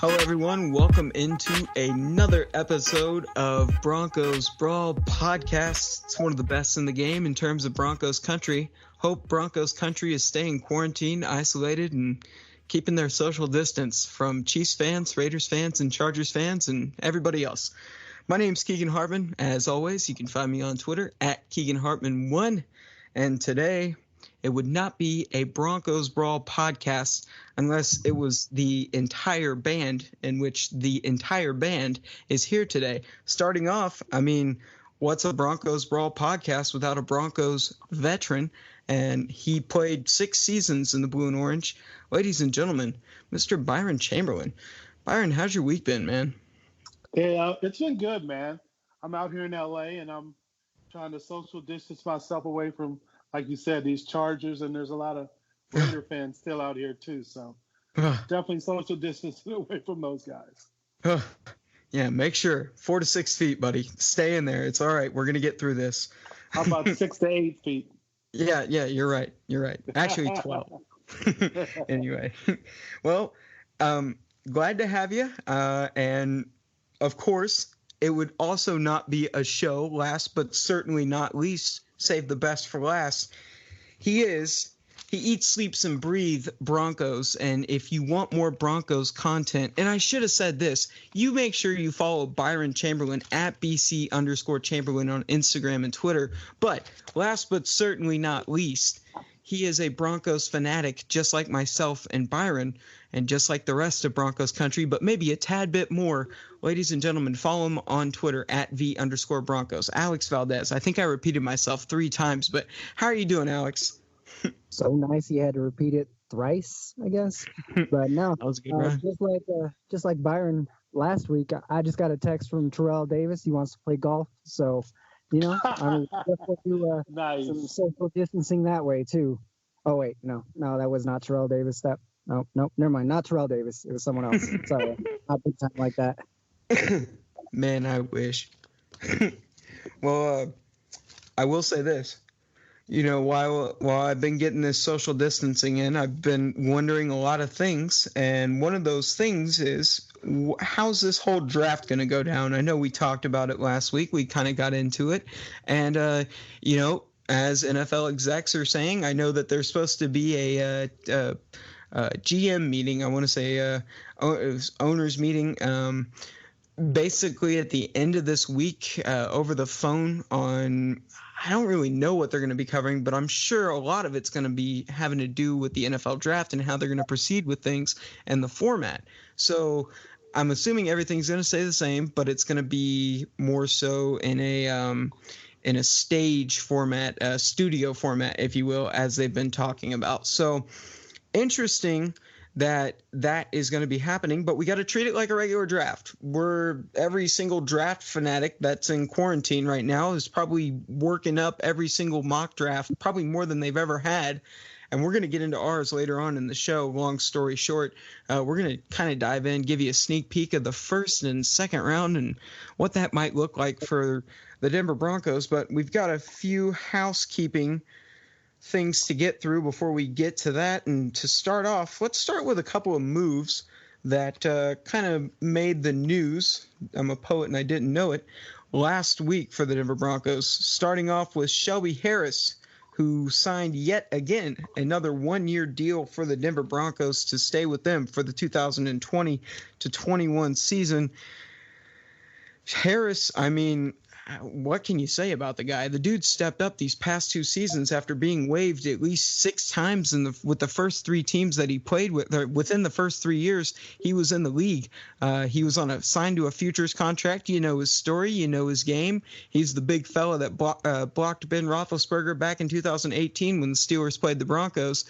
Hello, everyone. Welcome into another episode of Broncos Brawl podcast. It's one of the best in the game in terms of Broncos country. Hope Broncos country is staying quarantined, isolated, and keeping their social distance from Chiefs fans, Raiders fans, and Chargers fans, and everybody else. My name's Keegan Hartman. As always, you can find me on Twitter at KeeganHartman1. And today, it would not be a Broncos Brawl podcast unless it was the entire band, in which the entire band is here today. Starting off, what's a Broncos Brawl podcast without a Broncos veteran? And he played 6 seasons in the blue and orange. Ladies and gentlemen, Mr. Byron Chamberlain. Byron, how's your week been, man? Yeah, it's been good, man. I'm out here in LA and I'm trying to social distance myself away from, like you said, these Chargers, and there's a lot of Raider fans still out here too. So definitely social distancing away from those guys. Yeah, make sure 4 to 6 feet, buddy. Stay in there. It's all right. We're gonna get through this. How about 6 to 8 feet? Yeah, you're right. Actually, 12. Anyway, well, glad to have you. And of course, it would also not be a show, last but certainly not least, save the best for last. He eats, sleeps, and breathes Broncos. And if you want more Broncos content, and I should have said this, you make sure you follow Byron Chamberlain at BC_Chamberlain on Instagram and Twitter. But last but certainly not least, he is a Broncos fanatic, just like myself and Byron, and just like the rest of Broncos country, but maybe a tad bit more. Ladies and gentlemen, follow him on Twitter at V_Broncos. Alex Valdez. I think I repeated myself 3 times, but how are you doing, Alex? So nice you had to repeat it thrice, I guess. But no, that was a good run. Just like Byron last week, I just got a text from Terrell Davis. He wants to play golf, so we'll do nice. Some social distancing that way too. Oh wait, no, that was not Terrell Davis. No, never mind, not Terrell Davis. It was someone else. Sorry, not big time like that. Man, I wish. Well, I will say this. You know, while I've been getting this social distancing in, I've been wondering a lot of things. And one of those things is, how's this whole draft going to go down? I know we talked about it last week. We kind of got into it. And, as NFL execs are saying, I know that there's supposed to be a GM meeting. I want to say owners meeting. Basically at the end of this week over the phone on, I don't really know what they're going to be covering, but I'm sure a lot of it's going to be having to do with the NFL draft and how they're going to proceed with things and the format. So I'm assuming everything's going to stay the same, but it's going to be more so in a stage format, a studio format, if you will, as they've been talking about. So interesting that is going to be happening, but we got to treat it like a regular draft. Every single draft fanatic that's in quarantine right now is probably working up every single mock draft, probably more than they've ever had. And we're going to get into ours later on in the show. Long story short, we're going to kind of dive in, give you a sneak peek of the first and second round and what that might look like for the Denver Broncos. But we've got a few housekeeping things to get through before we get to that. And to start off, let's start with a couple of moves that kind of made the news. I'm a poet and I didn't know it. Last week for the Denver Broncos, starting off with Shelby Harris, who signed yet again another 1-year deal for the Denver Broncos to stay with them for the 2020-21 season. Harris, what can you say about the guy? The dude stepped up these past 2 seasons after being waived at least 6 times with the first 3 teams that he played with. Within the first 3 years he was in the league. He was signed to a futures contract. You know his story. You know his game. He's the big fella that blocked Ben Roethlisberger back in 2018 when the Steelers played the Broncos,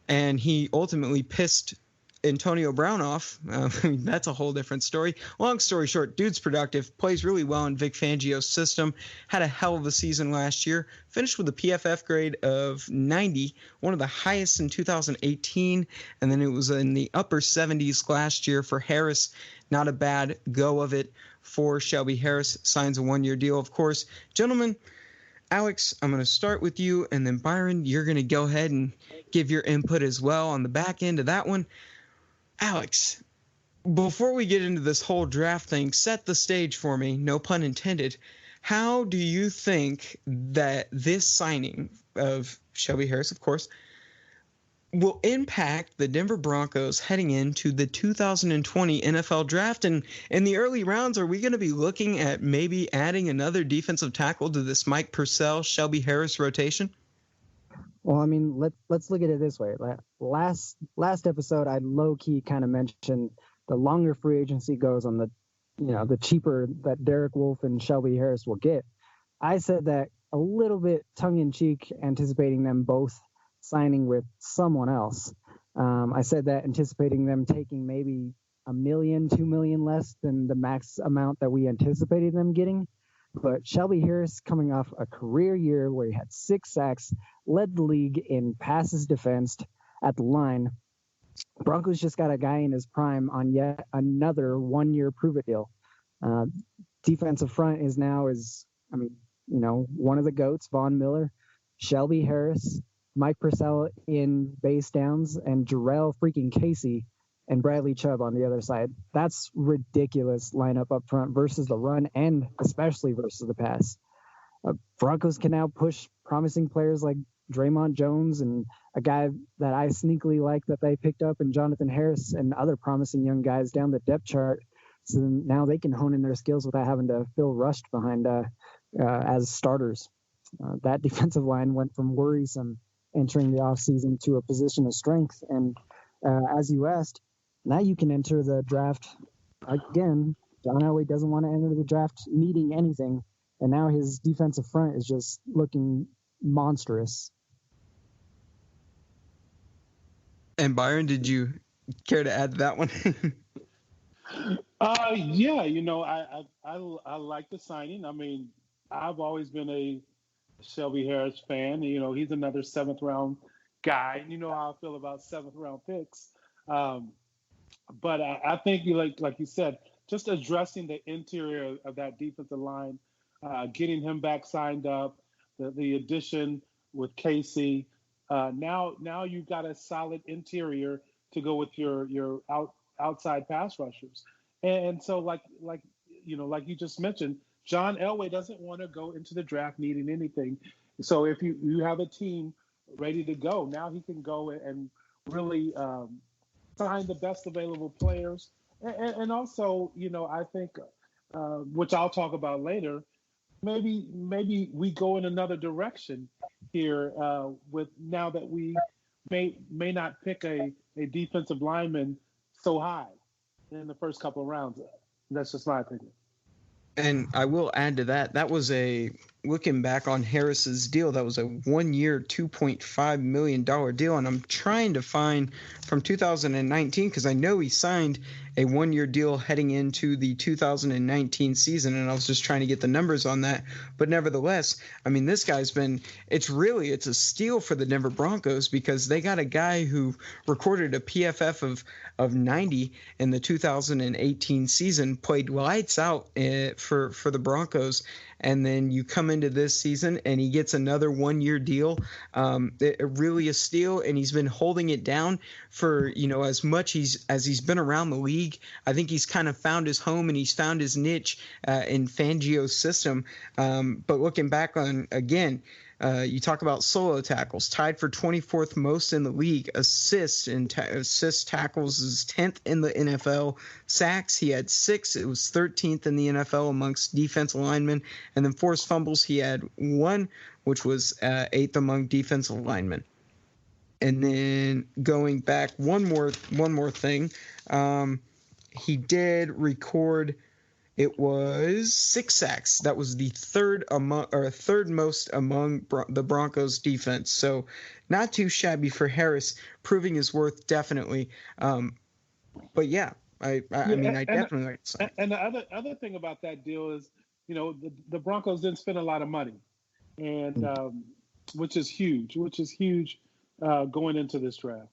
and he ultimately pissed Antonio Brown off. That's a whole different story. Long story short, dude's productive, plays really well in Vic Fangio's system, had a hell of a season last year, finished with a PFF grade of 90, one of the highest in 2018, and then it was in the upper 70s last year for Harris. Not a bad go of it for Shelby Harris. Signs a 1-year deal, of course. Gentlemen, Alex, I'm going to start with you, and then Byron, you're going to go ahead and give your input as well on the back end of that one. Alex, before we get into this whole draft thing, set the stage for me, no pun intended. How do you think that this signing of Shelby Harris, of course, will impact the Denver Broncos heading into the 2020 NFL draft? And in the early rounds, are we going to be looking at maybe adding another defensive tackle to this Mike Purcell, Shelby Harris rotation? Well, I mean, let's look at it this way. Last episode, I low key kind of mentioned the longer free agency goes on, the cheaper that Derek Wolfe and Shelby Harris will get. I said that a little bit tongue in cheek, anticipating them both signing with someone else. I said that anticipating them taking maybe $1 million, $2 million less than the max amount that we anticipated them getting. But Shelby Harris, coming off a career year where he had 6 sacks, led the league in passes defensed at the line. Broncos just got a guy in his prime on yet another 1-year prove-it deal. Defensive front is one of the GOATs, Von Miller, Shelby Harris, Mike Purcell in base downs, and Jarrell freaking Casey and Bradley Chubb on the other side. That's ridiculous lineup up front versus the run and especially versus the pass. Broncos can now push promising players like Draymond Jones and a guy that I sneakily like that they picked up in Jonathan Harris and other promising young guys down the depth chart. So now they can hone in their skills without having to feel rushed behind as starters. That defensive line went from worrisome entering the offseason to a position of strength. And as you asked, now you can enter the draft again. John Elway doesn't want to enter the draft needing anything. And now his defensive front is just looking monstrous. And Byron, did you care to add to that one? Yeah, I like the signing. I mean, I've always been a Shelby Harris fan. He's another 7th round guy. And you know how I feel about 7th round picks. But I think like you said, just addressing the interior of that defensive line, getting him back signed up, the addition with Casey. Now you've got a solid interior to go with your outside pass rushers. And so like you just mentioned, John Elway doesn't want to go into the draft needing anything. So if you have a team ready to go, now he can go and really find the best available players. And also, I think, which I'll talk about later, maybe we go in another direction here with now that we may not pick a defensive lineman so high in the first couple of rounds. That's just my opinion. And I will add to that, that was looking back on Harris's deal, that was a 1-year, $2.5 million deal. And I'm trying to find from 2019, because I know he signed a 1-year deal heading into the 2019 season. And I was just trying to get the numbers on that. But nevertheless, I mean, this guy's it's a steal for the Denver Broncos, because they got a guy who recorded a PFF of 90 in the 2018 season, played lights out for the Broncos. And then you come into this season and he gets another 1-year deal. It really a steal, and he's been holding it down for, as much as he's been around the league. I think he's kind of found his home and he's found his niche in Fangio's system. But looking back on, again, you talk about solo tackles, tied for 24th most in the league. Assists and assist tackles is 10th in the NFL. Sacks, he had 6. It was 13th in the NFL amongst defensive linemen. And then forced fumbles, he had 1, which was 8th among defensive linemen. And then going back, one more thing, he did record. It was 6 sacks. That was the third most among the Broncos defense. So not too shabby for Harris, proving his worth definitely. But yeah, I definitely like the sign. And the other thing about that deal is, the Broncos didn't spend a lot of money, and which is huge going into this draft.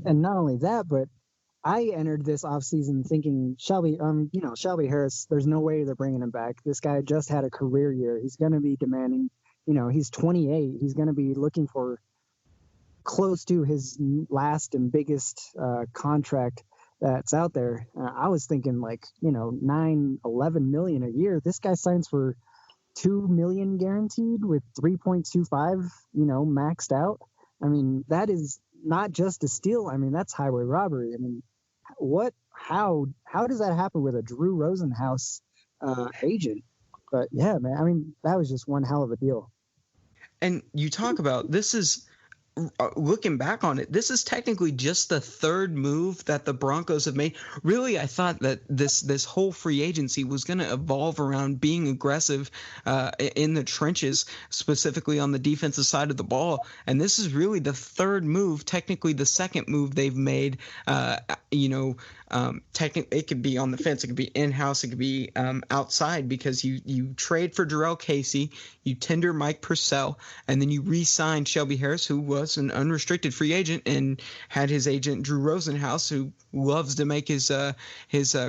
And not only that, but I entered this offseason thinking Shelby Harris, there's no way they're bringing him back. This guy just had a career year. He's going to be demanding, he's 28. He's going to be looking for close to his last and biggest contract that's out there. I was thinking like, 9, 11 million a year. This guy signs for 2 million guaranteed with 3.25, maxed out. I mean, that is not just a steal. I mean, that's highway robbery. I mean, how does that happen with a Drew Rosenhaus agent? But yeah, man, I mean, that was just one hell of a deal. And you talk about this is looking back on it, this is technically just the third move that the Broncos have made. Really, I thought that this whole free agency was going to evolve around being aggressive in the trenches, specifically on the defensive side of the ball. And this is really the third move, technically the second move they've made. It could be on the fence, it could be in-house, it could be outside, because you trade for Jarrell Casey, you tender Mike Purcell, and then you re-sign Shelby Harris, who was an unrestricted free agent and had his agent Drew Rosenhaus, who loves to make his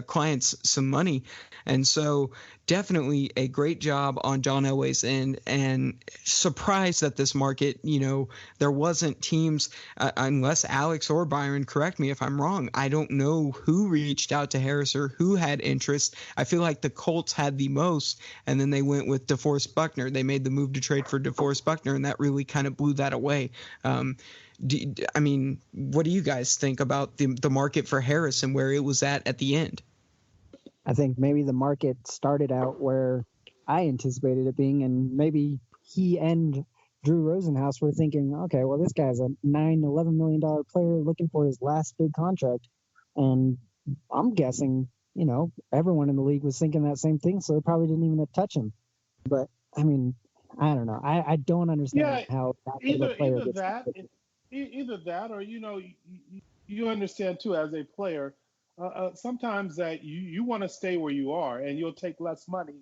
clients some money. And so definitely a great job on John Elway's end, and surprised that this market, there wasn't teams, unless Alex or Byron, correct me if I'm wrong, I don't know who reached out to Harris or who had interest. I feel like the Colts had the most, and then they went with DeForest Buckner. They made the move to trade for DeForest Buckner, and that really kind of blew that away. I mean, what do you guys think about the market for Harris and where it was at the end? I think maybe the market started out where I anticipated it being, and maybe he and Drew Rosenhaus were thinking, okay, well, this guy's a $9-11 million player looking for his last big contract. And I'm guessing, everyone in the league was thinking that same thing, so they probably didn't even touch him. But, I mean, I don't know. I don't understand how either that or, you understand, too, as a player, sometimes that you want to stay where you are and you'll take less money,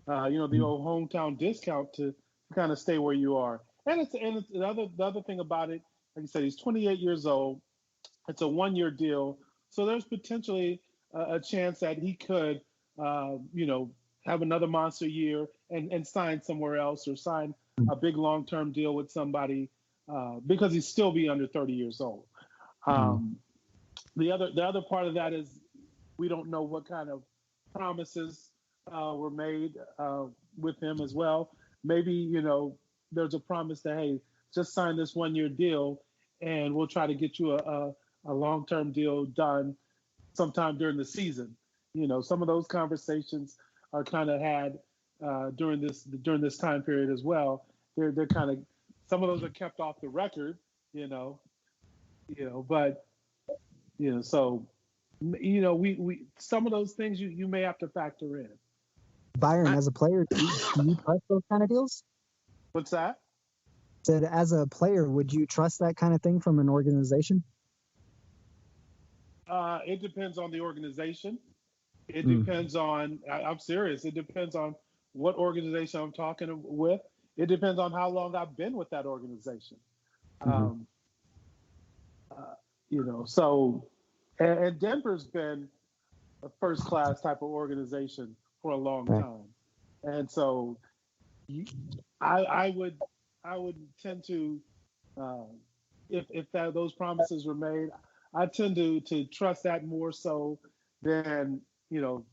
the old hometown discount to kind of stay where you are. And it's the other thing about it, like I said, he's 28 years old. It's a 1-year deal. So there's potentially a chance that he could, have another monster year and sign somewhere else, or sign a big long-term deal with somebody, because he'd still be under 30 years old. The other part of that is we don't know what kind of promises were made with him as well. Maybe, there's a promise that, hey, just sign this 1-year deal and we'll try to get you a long-term deal done sometime during the season. Some of those conversations are kind of had during this time period as well. They're kind of, some of those are kept off the record, but so, we some of those things you may have to factor in. Byron, as a player, do you trust those kind of deals? What's that? Said, as a player, would you trust that kind of thing from an organization? It depends on the organization. It depends on, I'm serious, it depends on what organization I'm talking with. It depends on how long I've been with that organization. So, and Denver's been a first-class type of organization for a long time, and so I would tend to, if those promises were made, I tend to trust that more so than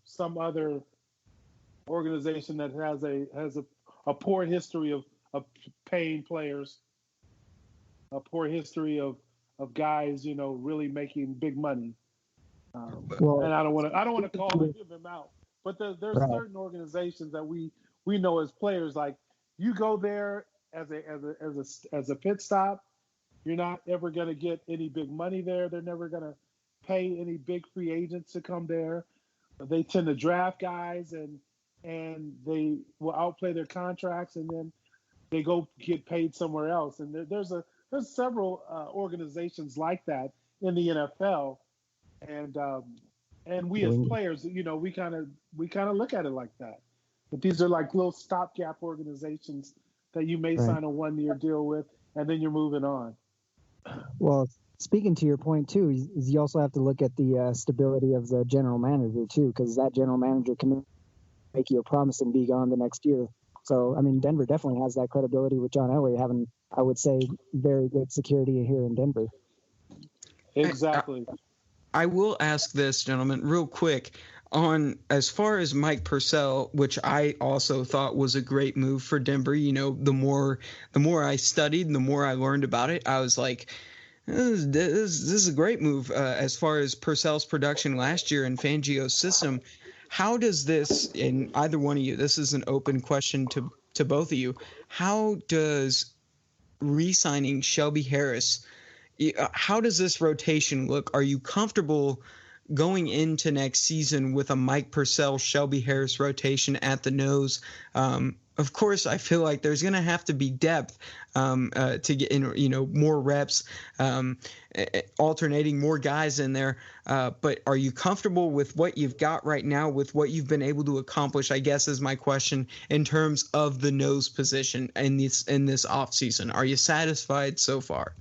some other organization that has a poor history of paying players, a poor history of guys, really making big money. And I don't want to call and give them out, but there's certain organizations that we know as players, like, you go there as a pit stop, you're not ever going to get any big money there. They're never going to pay any big free agents to come there. They tend to draft guys and they will outplay their contracts, and then they go get paid somewhere else. And there's several organizations like that in the NFL, and we as players, we kind of look at it like that. But these are like little stopgap organizations that you may sign a 1-year deal with, and then you're moving on. Well, speaking to your point too, is you also have to look at the stability of the general manager too, because that general manager can make you a promise and be gone the next year. So, I mean, Denver definitely has that credibility with John Elway having, I would say, very good security here in Denver. Exactly. I will ask this, gentlemen, real quick. On as far as Mike Purcell, which I also thought was a great move for Denver. The more I studied, the more I learned about it. I was like, this is a great move as far as Purcell's production last year in Fangio's system. How does this, and either one of you, this is an open question to both of you. How does re-signing Shelby Harris, how does this rotation look? Are you comfortable going into next season with a Mike Purcell, Shelby Harris rotation at the nose? Of course, I feel like there's going to have to be depth to get in, more reps, alternating more guys in there. But are you comfortable with what you've got right now, with what you've been able to accomplish, I guess is my question, in terms of the nose position in this offseason? Are you satisfied so far?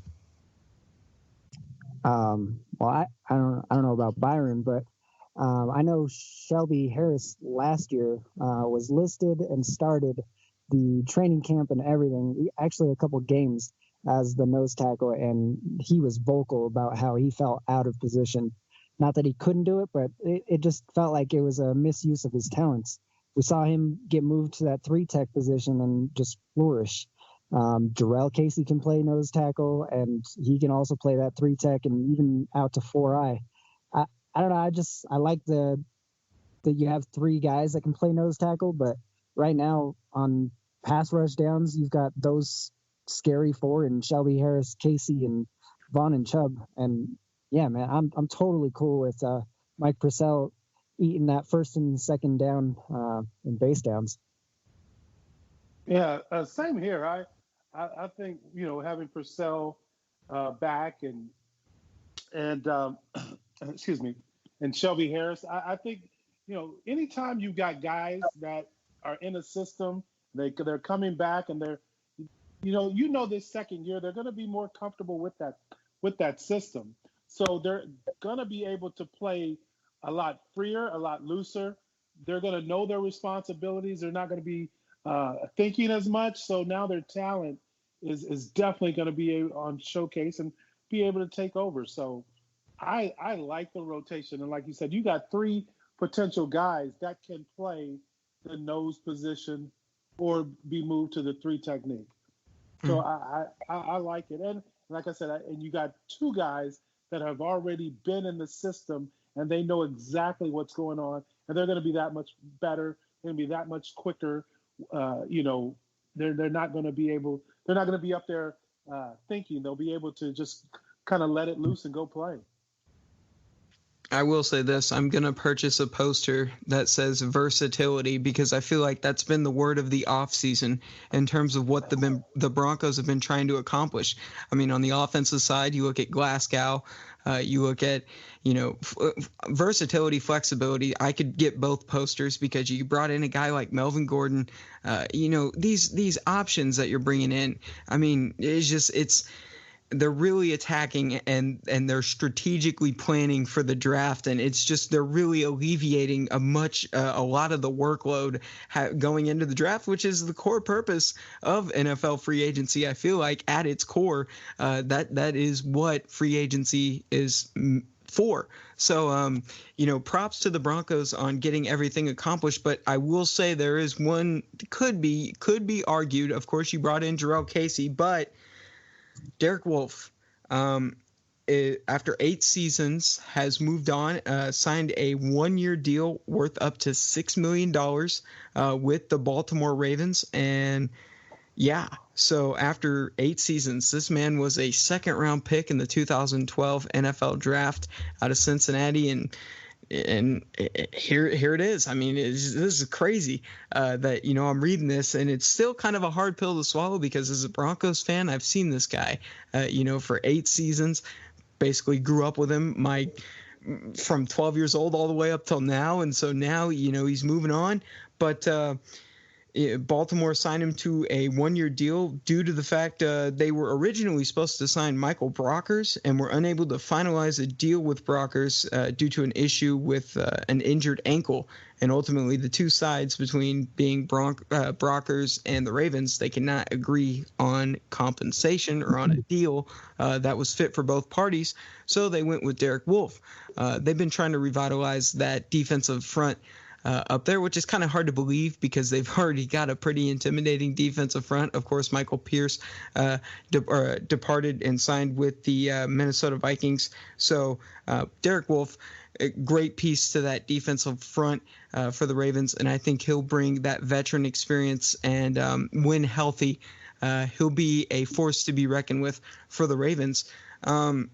Well, I don't know about Byron, but I know Shelby Harris last year was listed and started the training camp and everything, actually a couple games as the nose tackle, and he was vocal about how he felt out of position. Not that he couldn't do it, but it just felt like it was a misuse of his talents. We saw him get moved to that 3-tech position and just flourish. Jarrell Casey can play nose tackle, and he can also play that 3-tech and even out to 4-eye. I don't know. I like that you have 3 guys that can play nose tackle, but right now on pass rush downs, you've got those scary 4 and Shelby Harris, Casey, and Vaughn and Chubb. And yeah, man, I'm totally cool with Mike Purcell eating that first and second down in base downs. Yeah, same here. I think having Purcell back and excuse me, and Shelby Harris. I think anytime you've got guys that are in a system, they're coming back and they're this second year they're going to be more comfortable with that system. So they're going to be able to play a lot freer, a lot looser. They're going to know their responsibilities. They're not going to be thinking as much. So now their talent is definitely going to be on showcase and be able to take over. So I like the rotation. And like you said, you got 3 potential guys that can play the nose position or be moved to the 3 technique. So I like it. And like I said, and you got 2 guys that have already been in the system and they know exactly what's going on, and they're going to be that much better. They're going to be that much quicker. They're not going to be up there thinking. They'll be able to just kind of let it loose and go play. I will say this. I'm going to purchase a poster that says versatility, because I feel like that's been the word of the offseason in terms of what the Broncos have been trying to accomplish. I mean, on the offensive side, you look at Glasgow, you look at, versatility, flexibility. I could get both posters because you brought in a guy like Melvin Gordon. These options that you're bringing in, I mean, they're really attacking and they're strategically planning for the draft, and it's just they're really alleviating a lot of the workload going into the draft, which is the core purpose of NFL free agency. I feel like at its core, that is what free agency is for. So, props to the Broncos on getting everything accomplished. But I will say there is one could be argued. Of course, you brought in Jarrell Casey, but Derek Wolfe, after 8 seasons, has moved on, signed a 1-year deal worth up to $6 million with the Baltimore Ravens. And yeah, so after 8 seasons, this man was a 2nd-round pick in the 2012 NFL draft out of Cincinnati, and here it is. I mean, this is crazy that, I'm reading this, and it's still kind of a hard pill to swallow, because as a Broncos fan, I've seen this guy, for 8 seasons, basically grew up with him from 12 years old all the way up till now. And so now, he's moving on. But, Baltimore signed him to a 1-year deal due to the fact they were originally supposed to sign Michael Brockers and were unable to finalize a deal with Brockers due to an issue with an injured ankle. And ultimately, the two sides between being Brockers and the Ravens, they cannot agree on compensation or on a deal that was fit for both parties. So they went with Derek Wolfe. They've been trying to revitalize that defensive front up there, which is kind of hard to believe because they've already got a pretty intimidating defensive front. Of course, Michael Pierce departed and signed with the Minnesota Vikings. So Derek Wolfe, a great piece to that defensive front for the Ravens, and I think he'll bring that veteran experience, and when healthy, he'll be a force to be reckoned with for the Ravens. I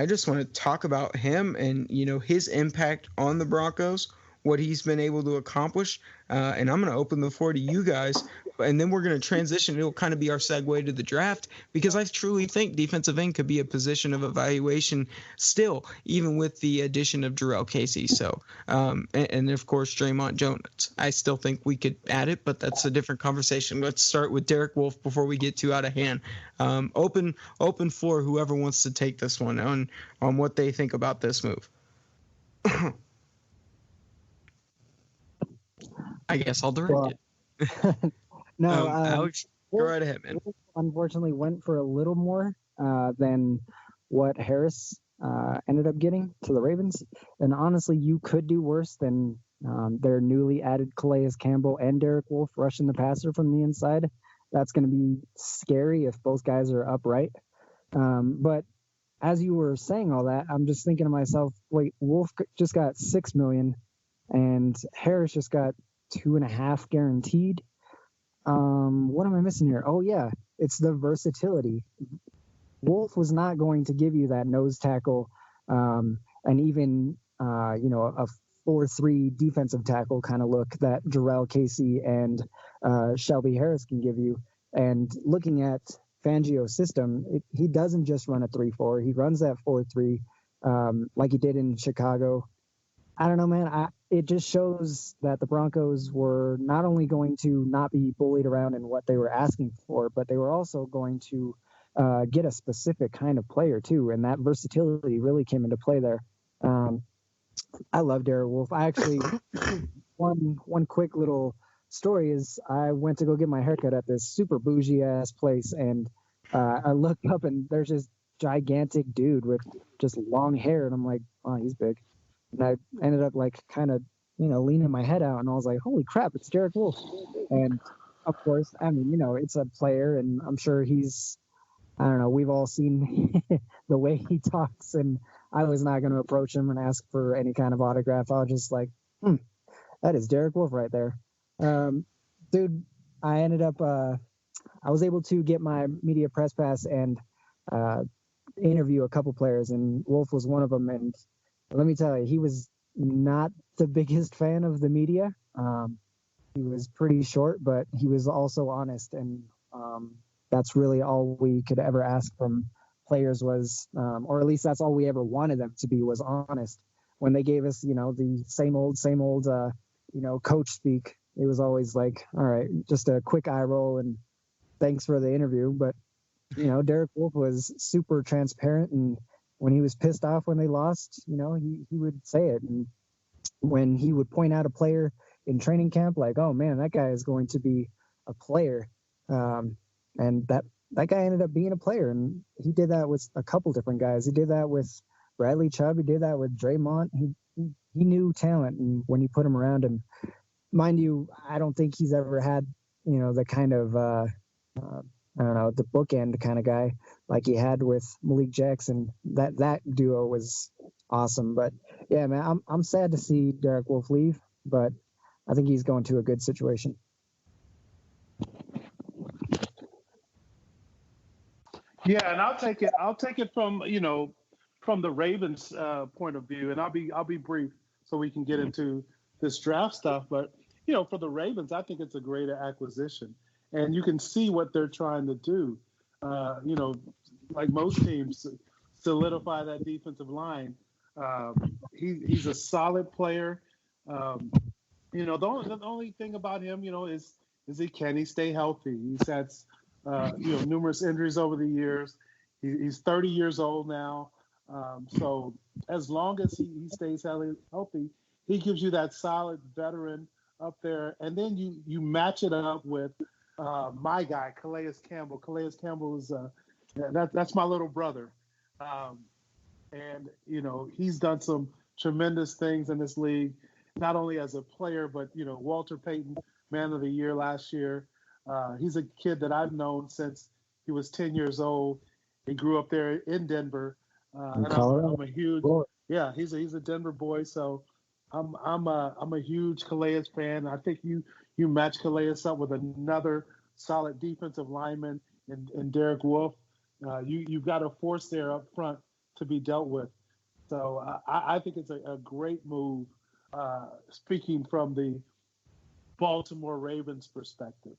just want to talk about him and, his impact on the Broncos, what he's been able to accomplish. And I'm going to open the floor to you guys, and then we're going to transition. It'll kind of be our segue to the draft, because I truly think defensive end could be a position of evaluation still, even with the addition of Jarrell Casey. So, and of course, Draymond Jones. I still think we could add it, but that's a different conversation. Let's start with Derek Wolfe before we get too out of hand. Open floor, whoever wants to take this one on what they think about this move. I guess I'll direct it. No, Alex, go right ahead, man. Unfortunately, went for a little more than what Harris ended up getting to the Ravens. And honestly, you could do worse than their newly added Calais Campbell and Derek Wolfe rushing the passer from the inside. That's going to be scary if both guys are upright. But as you were saying all that, I'm just thinking to myself, wait, Wolfe just got $6 million and Harris just got 2.5 guaranteed. What am I missing here? Oh yeah, it's the versatility. Wolfe was not going to give you that nose tackle, and even a 4-3 defensive tackle kind of look that Jarrell Casey and Shelby Harris can give you. And looking at Fangio's system, he doesn't just run a 3-4. He runs that 4-3 like he did in Chicago. I don't know, man. It just shows that the Broncos were not only going to not be bullied around in what they were asking for, but they were also going to get a specific kind of player too, and that versatility really came into play there. I love Derek Wolfe. I actually one quick little story is I went to go get my haircut at this super bougie ass place, and I looked up and there's this gigantic dude with just long hair, and I'm like, oh, he's big. And I ended up kind of, leaning my head out, and I was like, holy crap, it's Derek Wolfe. And of course, I mean, it's a player, and I'm sure I don't know, we've all seen the way he talks, and I was not going to approach him and ask for any kind of autograph. I was just like, that is Derek Wolfe right there. Dude, I ended up, I was able to get my media press pass and interview a couple players, and Wolfe was one of them. And let me tell you, he was not the biggest fan of the media. He was pretty short, but he was also honest. And that's really all we could ever ask from players was, or at least that's all we ever wanted them to be, was honest. When they gave us, the same old, coach speak, it was always like, all right, just a quick eye roll and thanks for the interview. But, Derek Wolfe was super transparent, and when he was pissed off when they lost, he would say it. And when he would point out a player in training camp, like, oh man, that guy is going to be a player. And that guy ended up being a player. And he did that with a couple different guys. He did that with Bradley Chubb. He did that with Draymond. He knew talent, and when you put him around him, mind you, I don't think he's ever had, the kind of, I don't know, the bookend kind of guy like he had with Malik Jackson. That duo was awesome. But yeah, man, I'm sad to see Derek Wolfe leave, but I think he's going to a good situation. Yeah, and I'll take it from from the Ravens point of view, and I'll be brief so we can get into this draft stuff. But for the Ravens, I think it's a great acquisition, and you can see what they're trying to do. Like most teams, solidify that defensive line. He's a solid player. The only thing about him, is can he stay healthy? He's had, numerous injuries over the years. He's 30 years old now. So as long as he stays healthy, he gives you that solid veteran up there. And then you match it up with my guy, Calais Campbell. Calais Campbell is that's my little brother. And he's done some tremendous things in this league, not only as a player, but Walter Payton, Man of the Year last year. He's a kid that I've known since he was 10 years old. He grew up there in Denver, and I'm a huge he's a Denver boy. So I'm a huge Calais fan. I think you match Calais up with another solid defensive lineman in Derek Wolfe. You've got a force there up front to be dealt with. So I think it's a great move, speaking from the Baltimore Ravens perspective.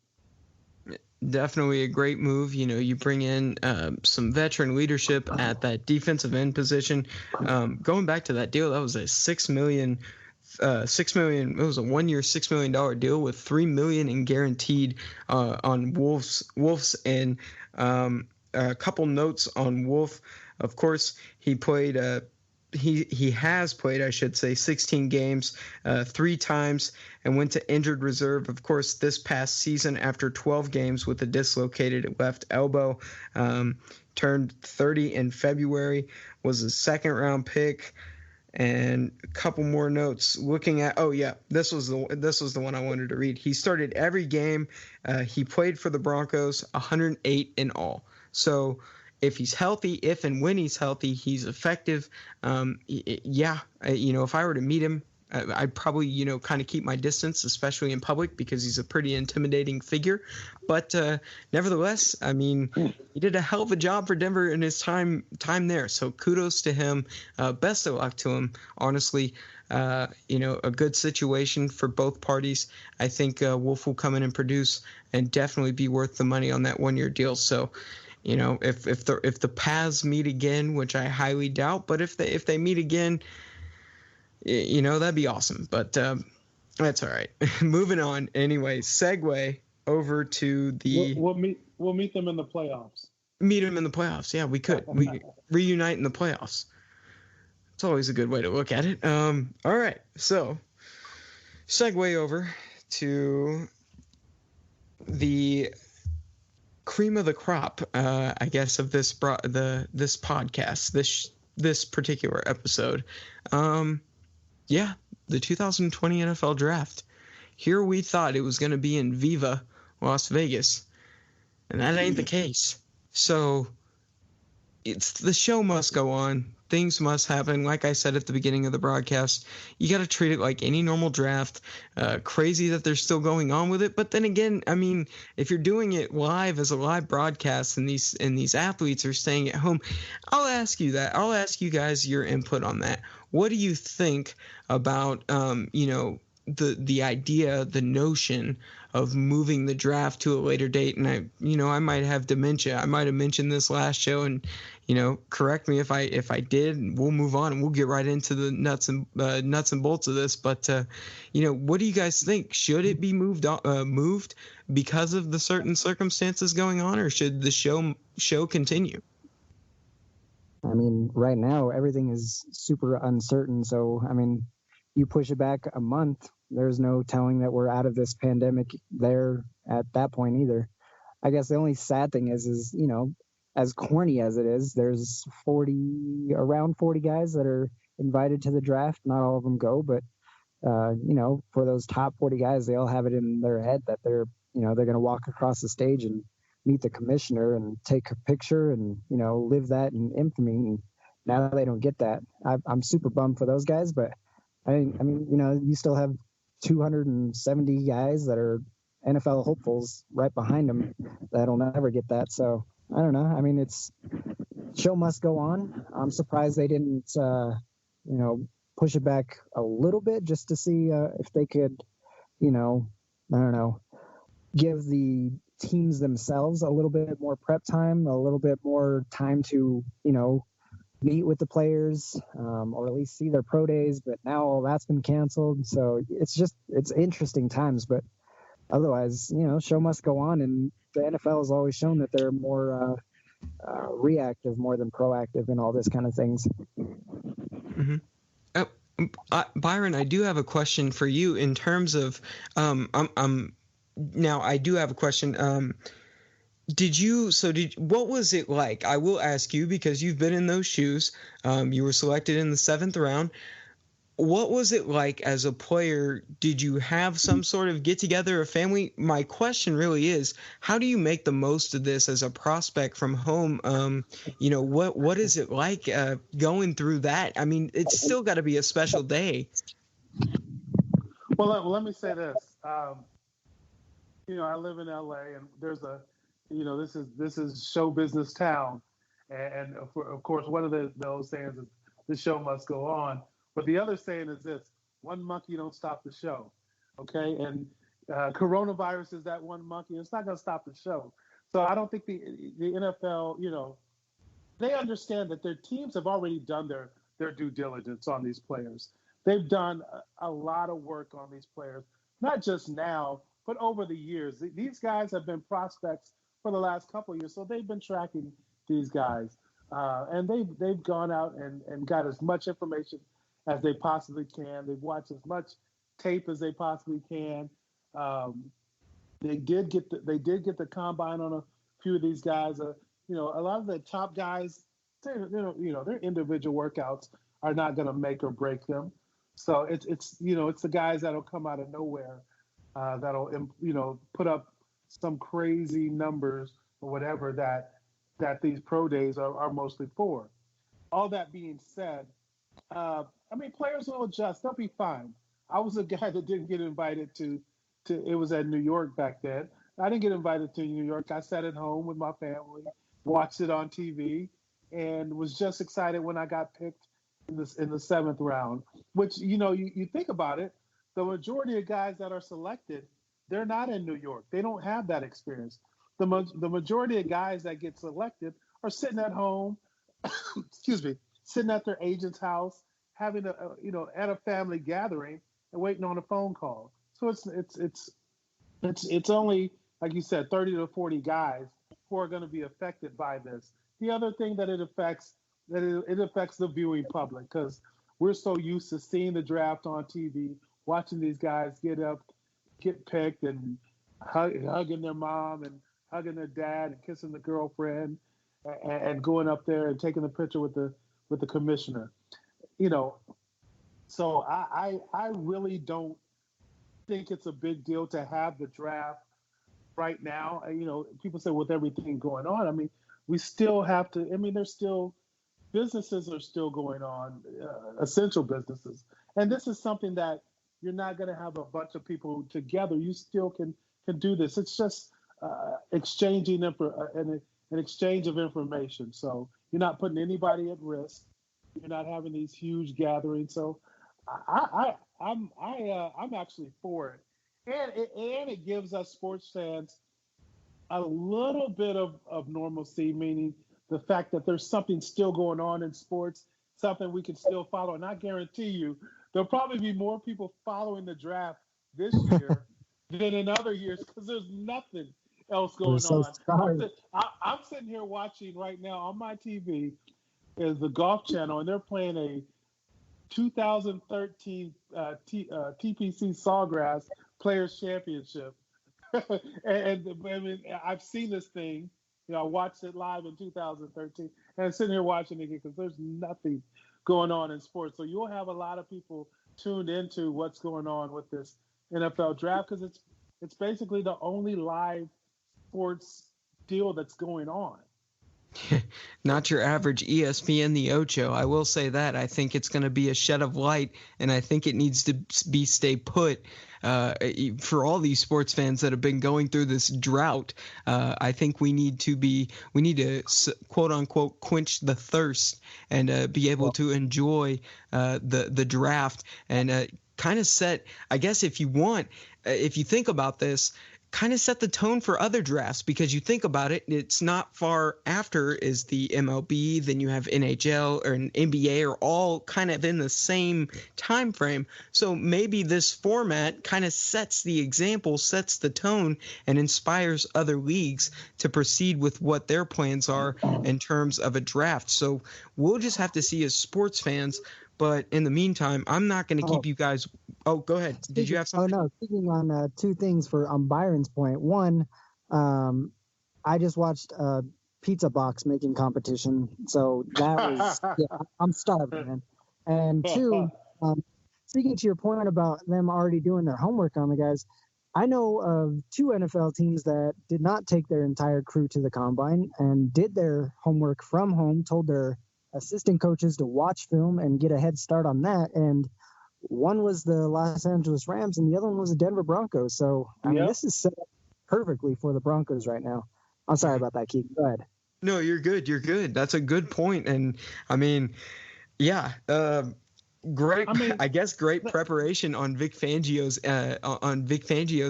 Definitely a great move. You bring in some veteran leadership at that defensive end position. Going back to that deal, that was a $6 million. It was a 1 year, $6 million deal with $3 million in guaranteed on Wolf's and a couple notes on Wolf. Of course, he played. He has played, I should say, 16 games 3 times and went to injured reserve, of course, this past season after 12 games with a dislocated left elbow. Turned 30 in February, was a second-round pick. And a couple more notes looking at, this was the one I wanted to read. He started every game. He played for the Broncos, 108 in all. So if he's healthy, if and when he's healthy, he's effective. If I were to meet him, I'd probably, kind of keep my distance, especially in public, because he's a pretty intimidating figure. But nevertheless, he did a hell of a job for Denver in his time there. So kudos to him. Best of luck to him. Honestly, a good situation for both parties. I think Wolf will come in and produce and definitely be worth the money on that 1 year deal. So, if the paths meet again, which I highly doubt, but if they meet again, that'd be awesome. But that's all right. Moving on. Anyway, segue over to the. We'll meet them in the playoffs. Meet them in the playoffs. Yeah, we could. We reunite in the playoffs. It's always a good way to look at it. All right. So, segue over to the cream of the crop, I guess, of this podcast, this particular episode. The 2020 NFL Draft. Here we thought it was going to be in Viva, Las Vegas, and that ain't the case. So the show must go on. Things must happen. Like I said at the beginning of the broadcast, you got to treat it like any normal draft. Crazy that they're still going on with it. But then again, if you're doing it live as a live broadcast and these athletes are staying at home, I'll ask you that. I'll ask you guys your input on that. What do you think about, the idea, the notion of moving the draft to a later date? And I might have dementia. I might have mentioned this last show, and correct me if I did. We'll move on and we'll get right into the nuts and bolts of this. But what do you guys think? Should it be moved because of the certain circumstances going on, or should the show continue? Right now everything is super uncertain. So you push it back a month, there's no telling that we're out of this pandemic there at that point either. I guess the only sad thing is as corny as it is, there's around 40 guys that are invited to the draft. Not all of them go, but for those top 40 guys, they all have it in their head that they're going to walk across the stage and meet the commissioner and take a picture and live that in infamy. And now they don't get that. I'm super bummed for those guys, but you still have 270 guys that are NFL hopefuls right behind them that'll never get that. So I don't know. It's show must go on. I'm surprised they didn't, push it back a little bit just to see if they could, give the teams themselves a little bit more prep time, a little bit more time to, meet with the players, or at least see their pro days. But now all that's been canceled. So it's interesting times. But otherwise, show must go on. And the NFL has always shown that they're more reactive more than proactive in all this kind of things. Mm-hmm. Byron, I do have a question for you in terms of now I do have a question. What was it like? I will ask you because you've been in those shoes. You were selected in the 7th round. What was it like as a player? Did you have some sort of get together, a family? My question really is, how do you make the most of this as a prospect from home? What is it like going through that? I mean, it's still got to be a special day. Well, let me say this. I live in LA, and there's this is show business town, and of course, one of those sayings is the show must go on. But the other saying is this: one monkey don't stop the show. Okay, and coronavirus is that one monkey. It's not going to stop the show. So I don't think the NFL, they understand that their teams have already done their due diligence on these players. They've done a lot of work on these players, not just now, but over the years. These guys have been prospects for the last couple of years, so they've been tracking these guys, and they've gone out and got as much information as they possibly can. They've watched as much tape as they possibly can. They did get the combine on a few of these guys. A lot of the top guys, their individual workouts are not going to make or break them. So it's the guys that'll come out of nowhere, that'll put up some crazy numbers or whatever that these pro days are mostly for. All that being said, players will adjust. They'll be fine. I was a guy that didn't get invited to it was at New York back then. I didn't get invited to New York. I sat at home with my family, watched it on TV, and was just excited when I got picked in the 7th round. Which, you think about it, the majority of guys that are selected, they're not in New York. They don't have that experience. The majority of guys that get selected are sitting at home, sitting at their agent's house, having at a family gathering and waiting on a phone call. So it's only, like you said, 30 to 40 guys who are going to be affected by this. The other thing that it affects the viewing public, because we're so used to seeing the draft on TV, watching these guys get picked and hugging their mom and hugging their dad and kissing the girlfriend and going up there and taking the picture with the commissioner. So I really don't think it's a big deal to have the draft right now. People say with everything going on, we still have to, businesses are still going on, essential businesses. And this is something that you're not going to have a bunch of people together. You still can do this. It's just exchanging an exchange of information. So you're not putting anybody at risk. You're not having these huge gatherings. So I'm actually for it, and it gives us sports fans a little bit of normalcy, meaning the fact that there's something still going on in sports, something we can still follow. And I guarantee you, there'll probably be more people following the draft this year than in other years because there's nothing else going on. I'm sitting here watching right now on my TV is the Golf Channel, and they're playing a 2013 TPC Sawgrass Players Championship. and I've seen this thing. I watched it live in 2013, and I'm sitting here watching it because there's nothing going on in sports. So you'll have a lot of people tuned into what's going on with this NFL draft because it's basically the only live sports deal that's going on. Not your average ESPN the Ocho. I will say that. I think it's going to be a shed of light, and I think it needs to stay put for all these sports fans that have been going through this drought. I think we need to quote unquote quench the thirst and be able to enjoy the draft and kind of set. I guess if you think about this, kind of set the tone for other drafts, because you think about it, it's not far after is the MLB, then you have NHL or an NBA, are all kind of in the same time frame. So maybe this format kind of sets the example, sets the tone, and inspires other leagues to proceed with what their plans are in terms of a draft. So we'll just have to see as sports fans. But in the meantime, I'm not going to keep you guys. Oh, go ahead. Did you have something? Oh, no. Speaking on two things on Byron's point. One, I just watched a pizza box making competition. So that was, I'm starved, man. And two, speaking to your point about them already doing their homework on the guys, I know of two NFL teams that did not take their entire crew to the combine and did their homework from home, told their assistant coaches to watch film and get a head start on that. And one was the Los Angeles Rams and the other one was the Denver Broncos. So, I mean, this is set up perfectly for the Broncos right now. I'm sorry about that, Keith. Go ahead. No, you're good. You're good. That's a good point. And I mean, great. I guess great preparation on Vic Fangio's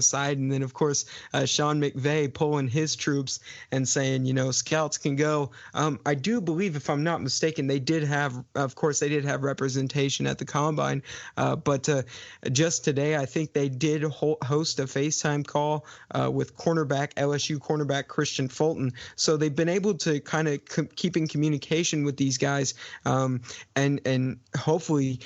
side, and then of course Sean McVay pulling his troops and saying, scouts can go. I do believe, if I'm not mistaken, they did have representation at the combine, but just today I think they did host a FaceTime call with LSU cornerback Christian Fulton. So they've been able to kind of keep in communication with these guys, and hopefully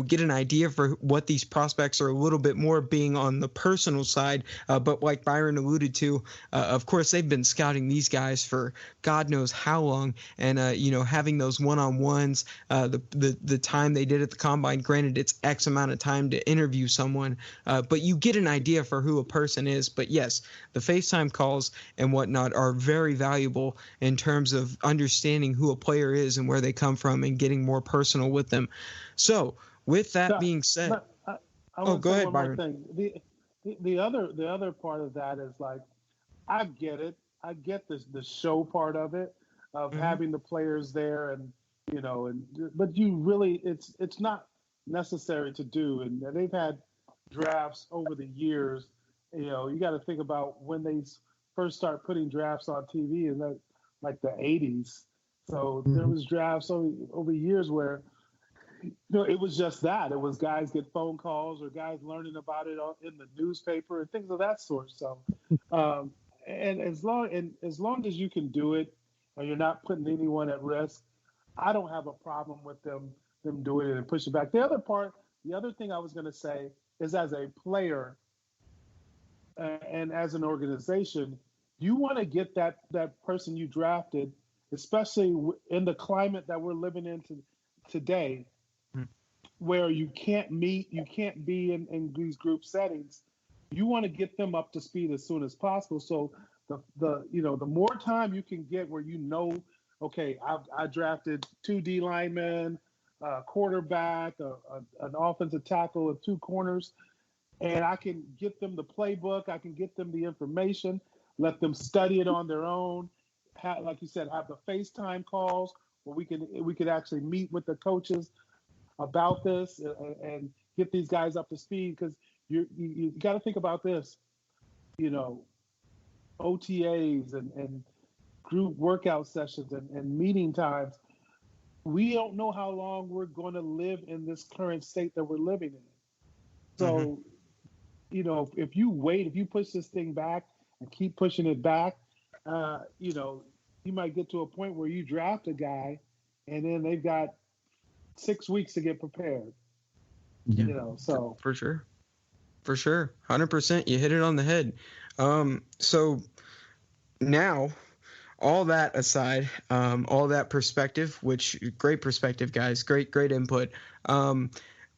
get an idea for what these prospects are a little bit more, being on the personal side. But like Byron alluded to, of course, they've been scouting these guys for God knows how long. And, having those one-on-ones, the time they did at the combine, granted it's X amount of time to interview someone, but you get an idea for who a person is. But yes, the FaceTime calls and whatnot are very valuable in terms of understanding who a player is and where they come from and getting more personal with them. So, with that being said, go ahead, Byron. The other part of that is, like, I get it. I get the show part of it, of having the players there, and but you really, it's not necessary to do. And they've had drafts over the years. You got to think about when they first start putting drafts on TV in the 80s. So there was drafts over years where it was just that. It was guys get phone calls or guys learning about it in the newspaper and things of that sort. So, and as long as you can do it and you're not putting anyone at risk, I don't have a problem with them doing it and pushing back. The other thing I was going to say is, as a player and as an organization, you want to get that person you drafted, especially in the climate that we're living in today, where you can't meet, you can't be in these group settings. You want to get them up to speed as soon as possible. So the more time you can get where okay, I drafted 2 D linemen, a quarterback, an offensive tackle, and 2 corners, and I can get them the playbook, I can get them the information, let them study it on their own. Like you said, have the FaceTime calls where we could actually meet with the coaches about this and get these guys up to speed, because you got to think about this, OTAs and group workout sessions and meeting times. We don't know how long we're going to live in this current state that we're living in. So, if you push this thing back and keep pushing it back, you might get to a point where you draft a guy and then they've got 6 weeks to get prepared. So for sure, 100%, you hit it on the head. So now, all that aside, all that perspective, which great perspective, guys, great input.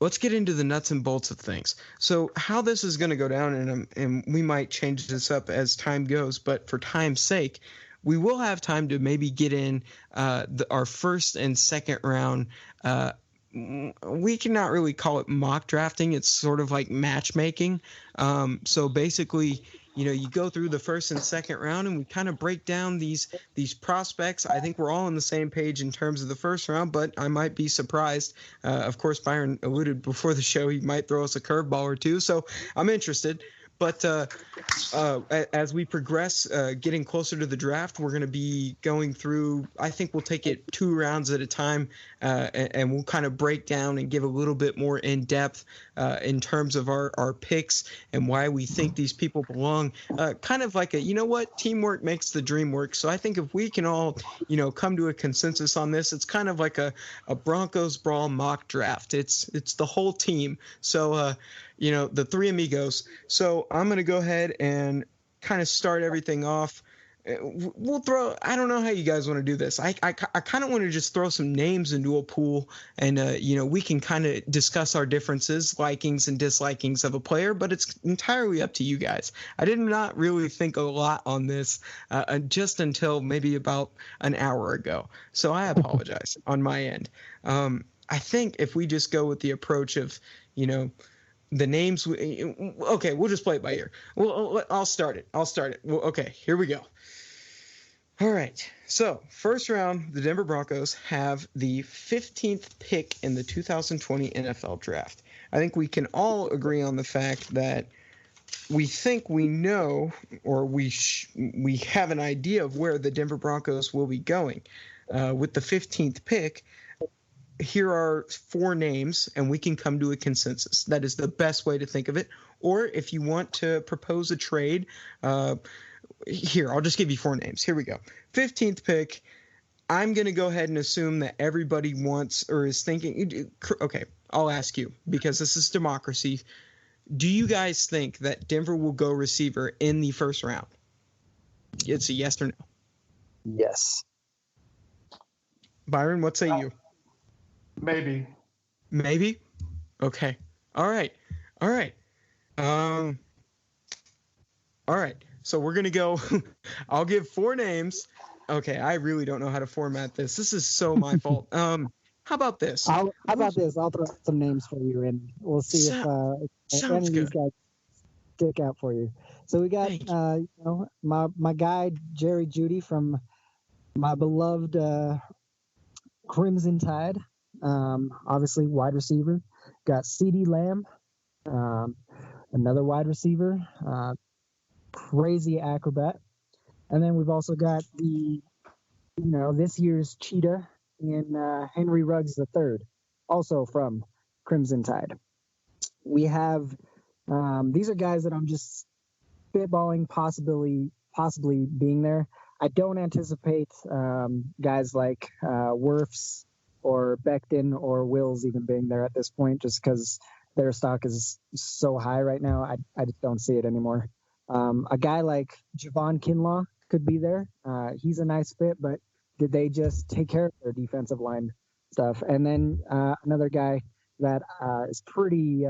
Let's get into the nuts and bolts of things. So how this is going to go down, and we might change this up as time goes, but for time's sake, we will have time to maybe get in our first and second round. We cannot really call it mock drafting. It's sort of like matchmaking. So basically, you go through the first and second round, and we kind of break down these prospects. I think we're all on the same page in terms of the first round, but I might be surprised. Of course, Byron alluded before the show he might throw us a curveball or two, so I'm interested. But as we progress, getting closer to the draft, we're going to be going through. I think we'll take it 2 rounds at a time, and we'll kind of break down and give a little bit more in depth in terms of our picks and why we think these people belong. Kind of like you know what, teamwork makes the dream work. So I think if we can all, come to a consensus on this, it's kind of like a Broncos Brawl mock draft. It's the whole team. So the three amigos. So I'm going to go ahead and kind of start everything off. We'll throw, I don't know how you guys want to do this. I kind of want to just throw some names into a pool and, we can kind of discuss our differences, likings and dislikings of a player, but it's entirely up to you guys. I did not really think a lot on this just until maybe about an hour ago. So I apologize on my end. I think if we just go with the approach of, the names, okay, we'll just play it by ear. Well, I'll start it. Well, okay, here we go. All right. So, first round, the Denver Broncos have the 15th pick in the 2020 NFL Draft. I think we can all agree on the fact that we think we know, or we have an idea of where the Denver Broncos will be going. With the 15th pick, here are 4 names, and we can come to a consensus. That is the best way to think of it. Or if you want to propose a trade, here, I'll just give you 4 names. Here we go. 15th pick. I'm going to go ahead and assume that everybody wants or is thinking. Okay, I'll ask you, because this is democracy. Do you guys think that Denver will go receiver in the first round? It's a yes or no. Yes. Byron, what say you? Maybe. Maybe? Okay. All right. All right. So we're going to go. I'll give 4 names. Okay. I really don't know how to format this. This is so my fault. How about this? How about this? I'll throw some names for you, and we'll see if any of these guys stick out for you. So we got, my guy, Jerry Jeudy from my beloved Crimson Tide. Obviously wide receiver. Got CeeDee Lamb, another wide receiver, crazy acrobat. And then we've also got this year's cheetah in Henry Ruggs III, also from Crimson Tide. We have, these are guys that I'm just spitballing possibly being there. I don't anticipate guys like Wirfs or Becton or Wills even being there at this point, just because their stock is so high right now. I just don't see it anymore. A guy like Javon Kinlaw could be there. He's a nice fit, but did they just take care of their defensive line stuff? And then another guy that is pretty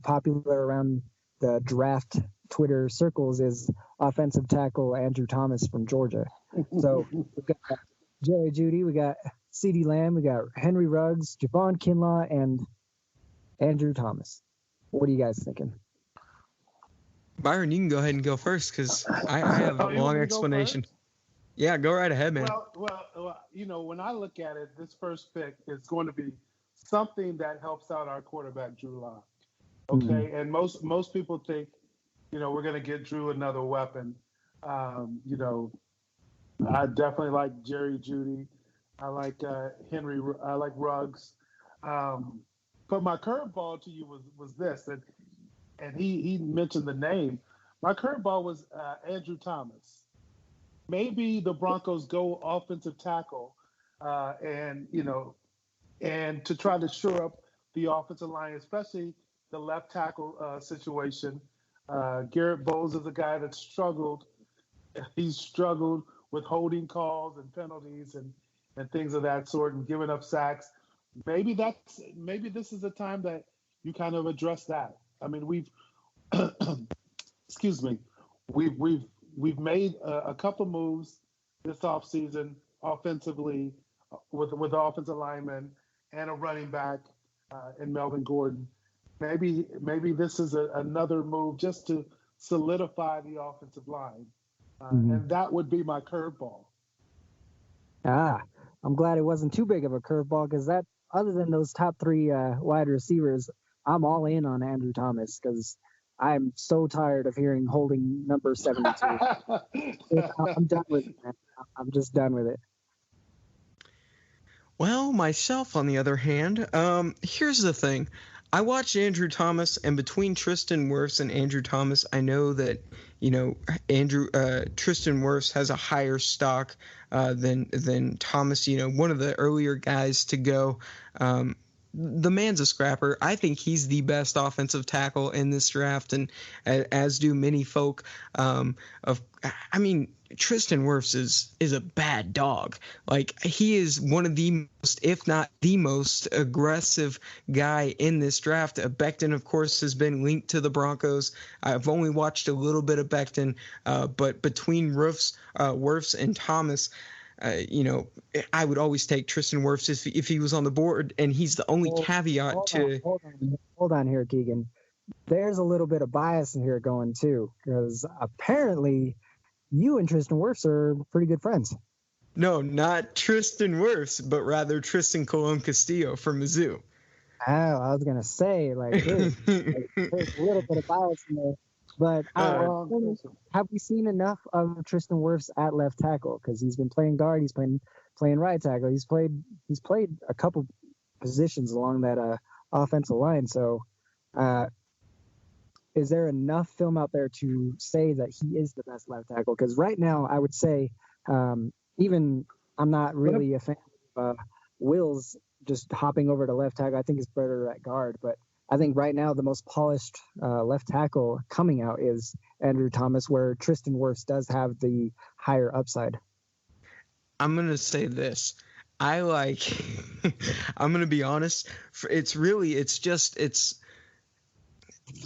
popular around the draft Twitter circles is offensive tackle Andrew Thomas from Georgia. So we've got Jerry Jeudy, we got CeeDee Lamb, we got Henry Ruggs, Javon Kinlaw, and Andrew Thomas. What are you guys thinking? Byron, you can go ahead and go first, because I have a long explanation. Yeah, go right ahead, man. Well, when I look at it, this first pick is going to be something that helps out our quarterback, Drew Lock. Okay, mm-hmm. And most people think, we're going to get Drew another weapon. I definitely like Jerry Jeudy. I like Henry. I like Ruggs. But my curveball to you was this, and he mentioned the name. My curveball was Andrew Thomas. Maybe the Broncos go offensive tackle, and to try to shore up the offensive line, especially the left tackle situation. Garrett Bowles is a guy that struggled. He's struggled with holding calls and penalties and things of that sort, and giving up sacks. Maybe this is the time that you kind of address that. I mean, we've excuse me, we've made a couple moves this offseason offensively with offensive linemen and a running back in Melvin Gordon. Maybe this is another move just to solidify the offensive line, and that would be my curveball. I'm glad it wasn't too big of a curveball, because that, other than those top 3 wide receivers, I'm all in on Andrew Thomas, because I'm so tired of hearing holding number 72. I'm done with it, man. I'm just done with it. Well, myself, on the other hand, here's the thing. I watched Andrew Thomas, and between Tristan Wirfs and Andrew Thomas, I know that Tristan Wirfs has a higher stock than Thomas. One of the earlier guys to go. The man's a scrapper. I think he's the best offensive tackle in this draft, and as do many folk. Tristan Wirfs is a bad dog. Like, he is one of the most, if not the most, aggressive guy in this draft. Becton, of course, has been linked to the Broncos. I've only watched a little bit of Becton, but between Wirfs and Thomas, I would always take Tristan Wirfs if he was on the board, and he's the only caveat to. Hold on here, Keegan. There's a little bit of bias in here going too, because apparently you and Tristan Wirfs are pretty good friends. No, not Tristan Wirfs, but rather Tristan Colon Castillo from Mizzou. Oh, I was gonna say there's a little bit of bias in there. But have we seen enough of Tristan Wirfs at left tackle? Because he's been playing guard, he's playing right tackle, he's played a couple positions along that offensive line. So, is there enough film out there to say that he is the best left tackle? Because right now, I would say, even I'm not really a fan of Wills just hopping over to left tackle. I think he's better at guard, but I think right now the most polished left tackle coming out is Andrew Thomas, where Tristan Wirfs does have the higher upside. I'm going to say this. I'm going to be honest.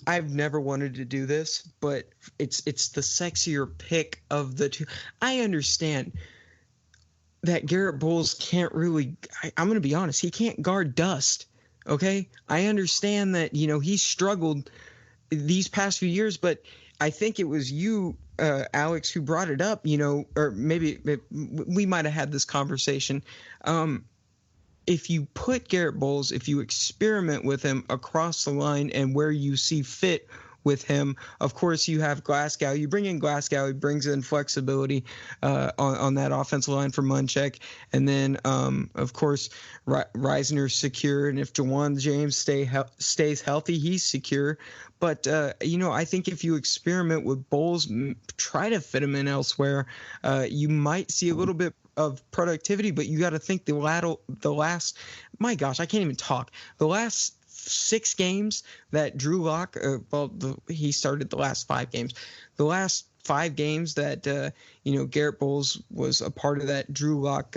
I've never wanted to do this, but it's the sexier pick of the two. I understand that Garrett Bowles can't really, I'm going to be honest, he can't guard dust. Okay, I understand that he's struggled these past few years, but I think it was you, Alex, who brought it up. Or maybe we might have had this conversation. If you put Garrett Bowles, if you experiment with him across the line and where you see fit with him, of course you have Glasgow. You bring in Glasgow, he brings in flexibility on that offensive line for Munchak, and then of course Reisner's secure, and if Jawan James stays healthy, he's secure. But I think if you experiment with Bowles, try to fit him in elsewhere, you might see a little bit of productivity. But you got to think the last, my gosh, I can't even talk. The last 6 games that Drew Lock, he started the last 5 games. The last 5 games that Garrett Bowles was a part of that Drew Lock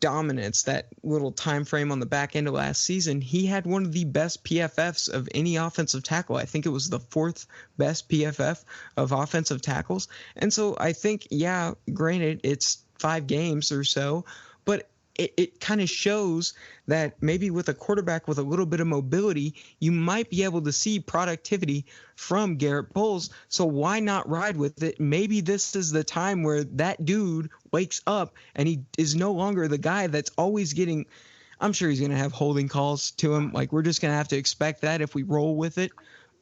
dominance, that little time frame on the back end of last season, he had one of the best PFFs of any offensive tackle. I think it was the 4th best PFF of offensive tackles. And so I think, yeah, granted, it's 5 games or so, but it kind of shows that maybe with a quarterback with a little bit of mobility, you might be able to see productivity from Garrett Bowles. So why not ride with it? Maybe this is the time where that dude wakes up and he is no longer the guy that's always getting – I'm sure he's going to have holding calls to him. Like, we're just going to have to expect that if we roll with it.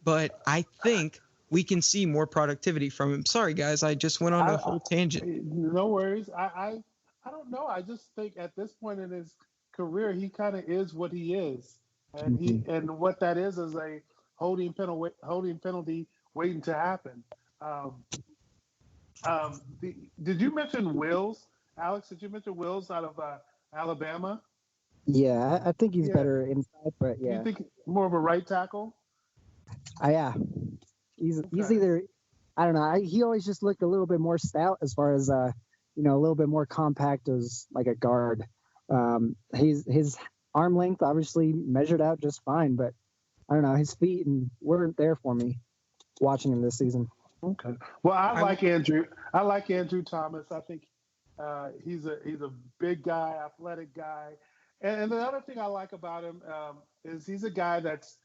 But I think we can see more productivity from him. Sorry, guys, I just went on a whole tangent. No worries. I don't know. I just think at this point in his career, he kind of is what he is, and and what that is a holding penalty waiting to happen. Did you mention Wills, Alex? Did you mention Wills out of Alabama? Yeah, I think he's better inside, but yeah. You think more of a right tackle? Yeah, he's either, I don't know. He always just looked a little bit more stout as far as a little bit more compact as like a guard. His arm length obviously measured out just fine, but I don't know, his feet weren't there for me watching him this season. Okay. Well, I like Andrew Thomas. I think he's a big guy, athletic guy, and the other thing I like about him is he's a guy that's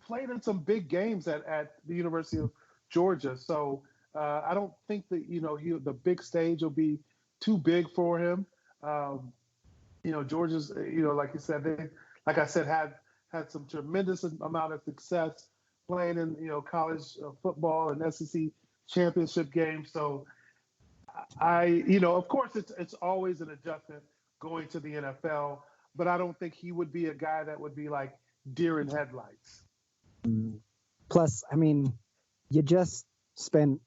played in some big games at the University of Georgia. So I don't think that the big stage will be too big for him. Georgia's like you said, had had some tremendous amount of success playing in college football and SEC championship games. So of course, it's always an adjustment going to the NFL, but I don't think he would be a guy that would be like deer in headlights. Plus, I mean, you just spent,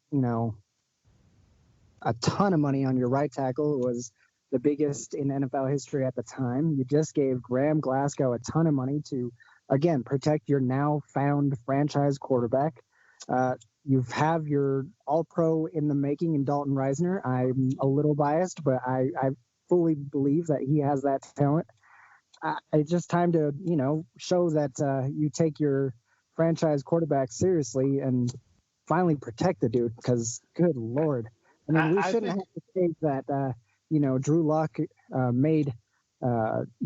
a ton of money on your right tackle. It was the biggest in NFL history at the time. You just gave Graham Glasgow a ton of money to, again, protect your now found franchise quarterback. You have your all-pro in the making in Dalton Reisner. I'm a little biased, but I fully believe that he has that talent. It's just time to, show that you take your franchise quarterback seriously and finally protect the dude, because good Lord. I mean, we shouldn't have to say that, Drew Lock made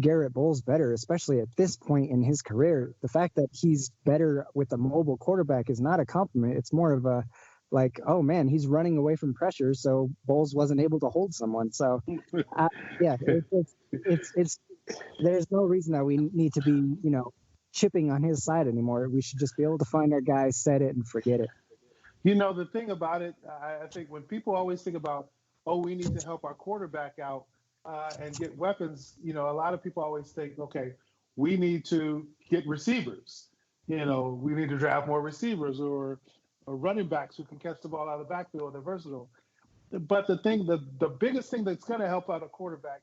Garrett Bowles better, especially at this point in his career. The fact that he's better with a mobile quarterback is not a compliment. It's more of a like, oh man, he's running away from pressure, so Bowles wasn't able to hold someone. So, it's there's no reason that we need to be, chipping on his side anymore. We should just be able to find our guy, set it, and forget it. The thing about it, I think when people always think about, we need to help our quarterback out and get weapons, a lot of people always think, okay, we need to get receivers. We need to draft more receivers or running backs who can catch the ball out of the backfield. They're versatile. But the biggest thing that's going to help out a quarterback,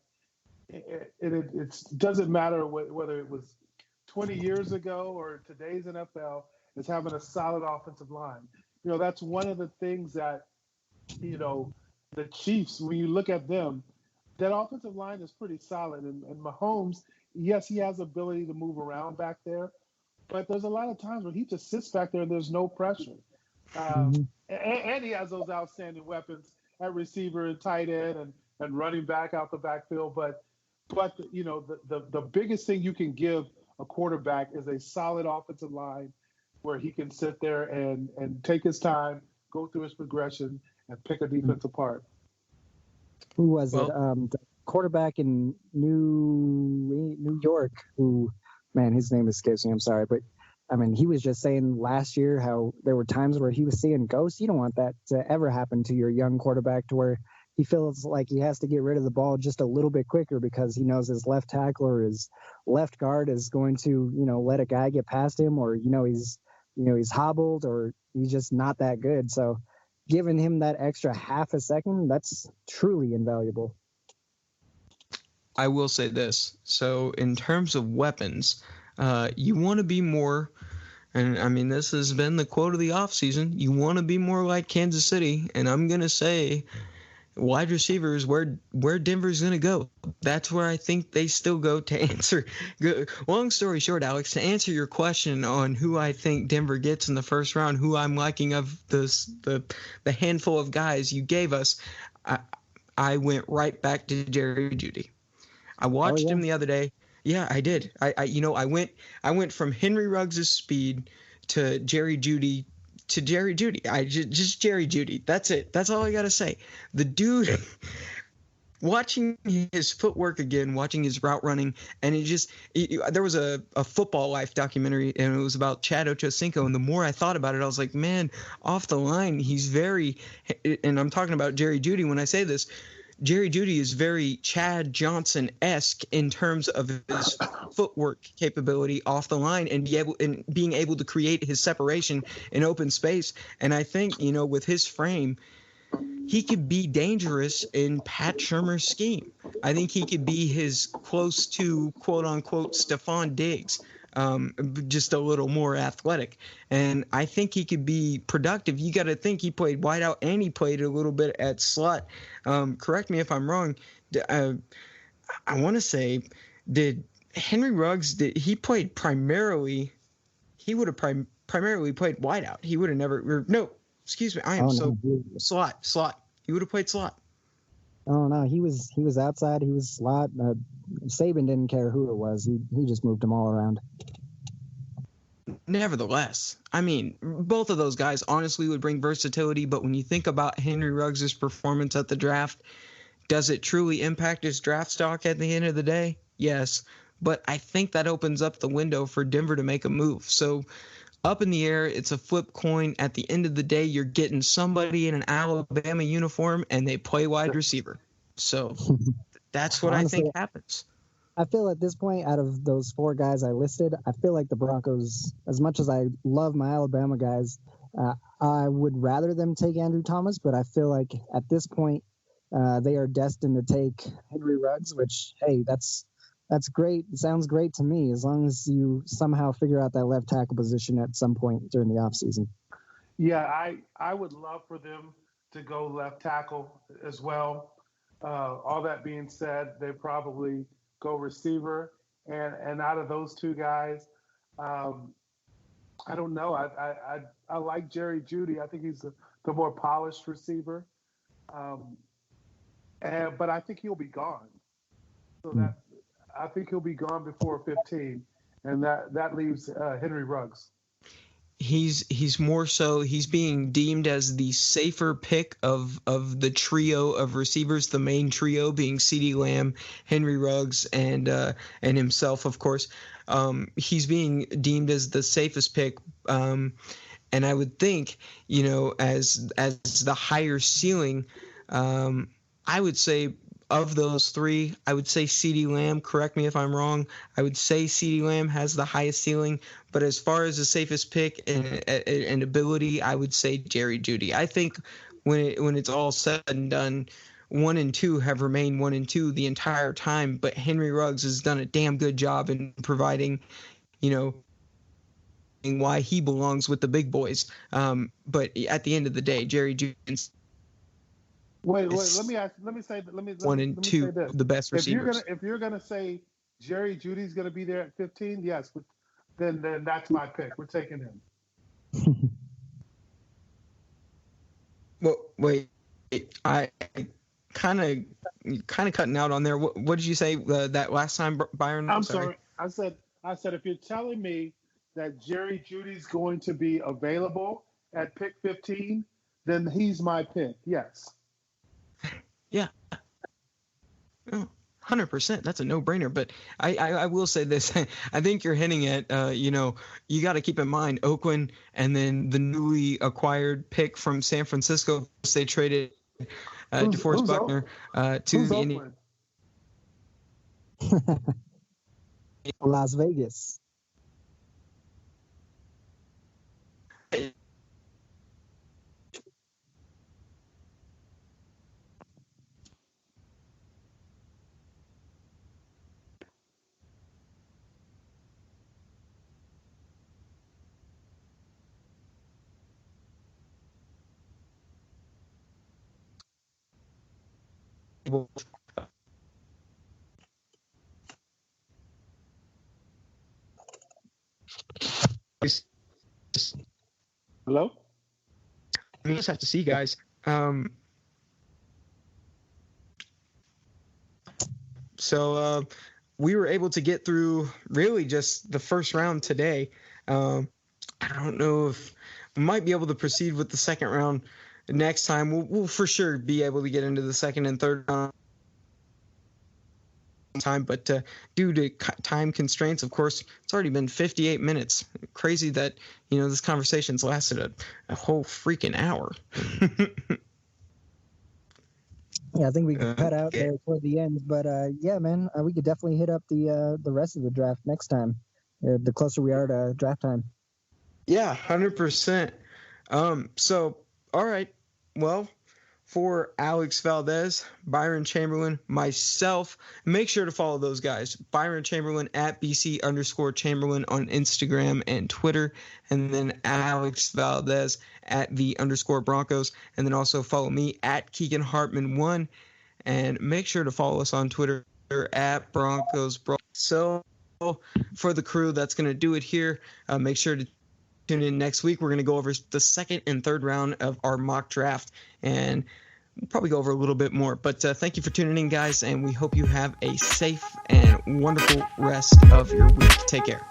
it doesn't matter whether it was 20 years ago or today's NFL, is having a solid offensive line. That's one of the things that, the Chiefs, when you look at them, that offensive line is pretty solid. And Mahomes, yes, he has ability to move around back there, but there's a lot of times when he just sits back there and there's no pressure. And he has those outstanding weapons at receiver and tight end and running back out the backfield. But the biggest thing you can give a quarterback is a solid offensive line where he can sit there and take his time, go through his progression, and pick a defense apart. Who was it? The quarterback in New York, who, man, his name escapes me. I'm sorry. But, I mean, he was just saying last year how there were times where he was seeing ghosts. You don't want that to ever happen to your young quarterback, to where he feels like he has to get rid of the ball just a little bit quicker because he knows his left tackle or his left guard is going to, let a guy get past him, or, he's hobbled, or he's just not that good. So giving him that extra half a second, that's truly invaluable. I will say this. So in terms of weapons, you want to be more, and I mean, this has been the quote of the offseason, you want to be more like Kansas City. And I'm going to say wide receivers, where Denver's going to go. That's where I think they still go to answer. Long story short, Alex, to answer your question on who I think Denver gets in the first round, who I'm liking of the handful of guys you gave us, I went right back to Jerry Jeudy. I watched him the other day. Yeah, I did. I went from Henry Ruggs' speed to Jerry Jeudy. Just Jerry Jeudy. That's it. That's all I got to say. The dude, watching his footwork again, watching his route running, and there was a Football Life documentary, and it was about Chad Ochocinco, and the more I thought about it, I was like, man, off the line, he's very, and I'm talking about Jerry Jeudy when I say this, Jerry Jeudy is very Chad Johnson-esque in terms of his footwork capability off the line and being able to create his separation in open space. And I think, with his frame, he could be dangerous in Pat Shurmur's scheme. I think he could be his close to, quote-unquote, Stephon Diggs, just a little more athletic. And I think he could be productive. You got to think he played wideout and he played a little bit at slot. Correct me if I'm wrong. I want to say, did Henry Ruggs, he played primarily, he would have primarily played wideout. He would have never, no, excuse me, slot. He would have played slot. Oh, no, he was outside. He was slot. Saban didn't care who it was. He just moved them all around. Nevertheless, I mean, both of those guys honestly would bring versatility, but when you think about Henry Ruggs' performance at the draft, does it truly impact his draft stock at the end of the day? Yes, but I think that opens up the window for Denver to make a move. So up in the air, it's a flip coin. At the end of the day, you're getting somebody in an Alabama uniform and they play wide receiver. So that's what Honestly, I think happens. I feel at this point, out of those 4 guys I listed, I feel like the Broncos, as much as I love my Alabama guys, I would rather them take Andrew Thomas, but I feel like at this point, they are destined to take Henry Ruggs, which, hey, that's great. It sounds great to me, as long as you somehow figure out that left tackle position at some point during the offseason. Yeah, I would love for them to go left tackle as well. All that being said, they probably go receiver, and out of those 2 guys, I don't know. I like Jerry Jeudy. I think he's the more polished receiver, but I think he'll be gone. So I think he'll be gone before 15, and that leaves Henry Ruggs. He's more so, he's being deemed as the safer pick of the trio of receivers, the main trio being CeeDee Lamb, Henry Ruggs, and himself, of course. He's being deemed as the safest pick, and I would think, as the higher ceiling, I would say of those 3, I would say CeeDee Lamb. Correct me if I'm wrong. I would say CeeDee Lamb has the highest ceiling, but as far as the safest pick and ability, I would say Jerry Jeudy. I think when it's all said and done, 1 and 2 have remained 1 and 2 the entire time, but Henry Ruggs has done a damn good job in providing, why he belongs with the big boys. But at the end of the day, Jerry Jeudy. Wait. Let me say 1 and 2, the best receivers. If you're gonna say Jerry Judy's gonna be there at 15, yes, then that's my pick. We're taking him. Well, wait, I kind of cutting out on there. What did you say that last time, Byron? I'm sorry. I said if you're telling me that Jerry Judy's going to be available at pick 15, then he's my pick. Yes. Yeah. 100%. That's a no-brainer. But I will say this. I think you're hinting at, you got to keep in mind Oakland and then the newly acquired pick from San Francisco. They traded DeForest Buckner to the Indians. Las Vegas. Hello? We just have to see, guys. So we were able to get through really just the first round today. I don't know if we might be able to proceed with the second round next time. We'll for sure be able to get into the second and third round time, but due to time constraints, of course, it's already been 58 minutes. Crazy that this conversation's lasted a whole freaking hour. Yeah, I think we cut out there toward the end, but yeah, man, we could definitely hit up the rest of the draft next time, the closer we are to draft time. Yeah, 100%. So, all right, well, for Alex Valdez, Byron Chamberlain, myself, make sure to follow those guys. Byron Chamberlain at BC_Chamberlain on Instagram and Twitter, and then Alex Valdez at @the_Broncos, and then also follow me at Keegan Hartman1, and make sure to follow us on Twitter at Broncos Brawl. So for the crew, that's going to do it here. Make sure to tune in next week. We're going to go over the second and third round of our mock draft, and we'll probably go over a little bit more. But thank you for tuning in, guys, and we hope you have a safe and wonderful rest of your week. Take care.